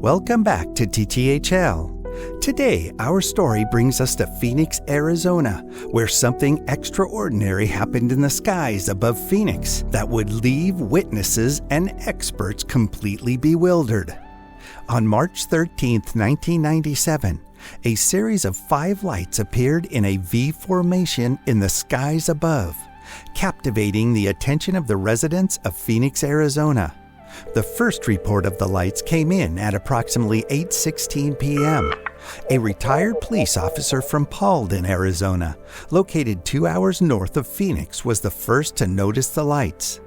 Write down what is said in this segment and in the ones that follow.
Welcome back to TTHL. Today, our story brings us to Phoenix, Arizona, where something extraordinary happened in the skies above Phoenix that would leave witnesses and experts completely bewildered. On March 13, 1997, a series of 5 lights appeared in a V formation in the skies above, captivating the attention of the residents of Phoenix, Arizona. The first report of the lights came in at approximately 8:16 p.m. A retired police officer from Paulden, Arizona, located 2 hours north of Phoenix, was the first to notice the lights.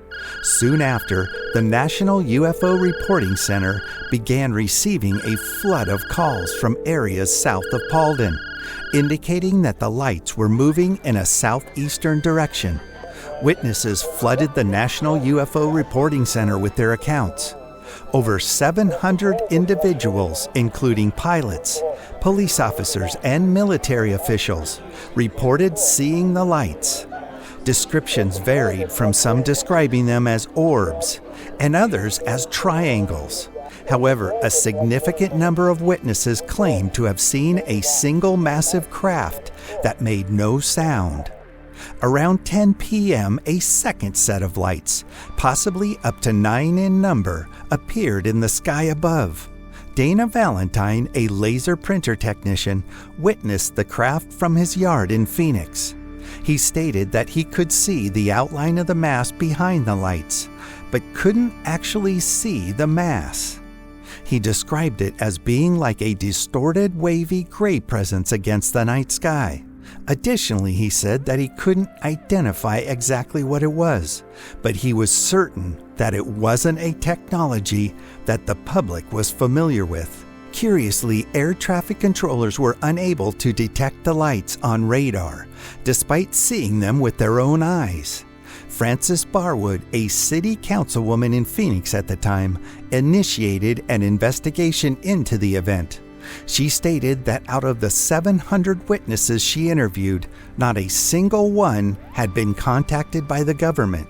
Soon after, the National UFO Reporting Center began receiving a flood of calls from areas south of Paulden, indicating that the lights were moving in a southeastern direction. Witnesses flooded the National UFO Reporting Center with their accounts. Over 700 individuals, including pilots, police officers, and military officials, reported seeing the lights. Descriptions varied, from some describing them as orbs and others as triangles. However, a significant number of witnesses claimed to have seen a single massive craft that made no sound. Around 10 p.m., a second set of lights, possibly up to 9 in number, appeared in the sky above. Dana Valentine, a laser printer technician, witnessed the craft from his yard in Phoenix. He stated that he could see the outline of the mass behind the lights, but couldn't actually see the mass. He described it as being like a distorted, wavy gray presence against the night sky. Additionally, he said that he couldn't identify exactly what it was, but he was certain that it wasn't a technology that the public was familiar with. Curiously, air traffic controllers were unable to detect the lights on radar, despite seeing them with their own eyes. Frances Barwood, a city councilwoman in Phoenix at the time, initiated an investigation into the event. She stated that out of the 700 witnesses she interviewed, not a single one had been contacted by the government.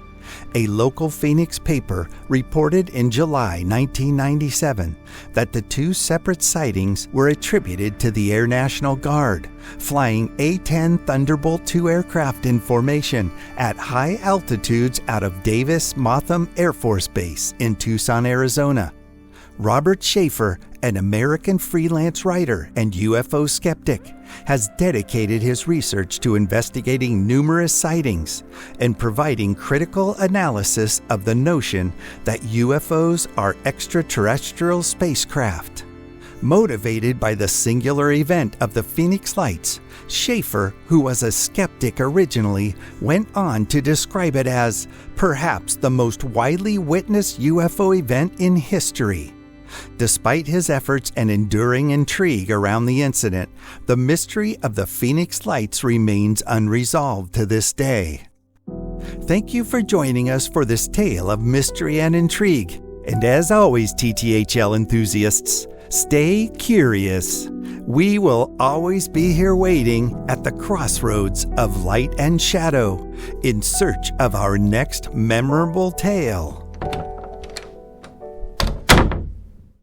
A local Phoenix paper reported in July 1997 that the 2 separate sightings were attributed to the Air National Guard, flying A-10 Thunderbolt II aircraft in formation at high altitudes out of Davis-Monthan Air Force Base in Tucson, Arizona. Robert Schaefer, an American freelance writer and UFO skeptic, has dedicated his research to investigating numerous sightings and providing critical analysis of the notion that UFOs are extraterrestrial spacecraft. Motivated by the singular event of the Phoenix Lights, Schaefer, who was a skeptic originally, went on to describe it as perhaps the most widely witnessed UFO event in history. Despite his efforts and enduring intrigue around the incident, the mystery of the Phoenix Lights remains unresolved to this day. Thank you for joining us for this tale of mystery and intrigue. And as always, TTHL enthusiasts, stay curious. We will always be here waiting at the crossroads of light and shadow in search of our next memorable tale.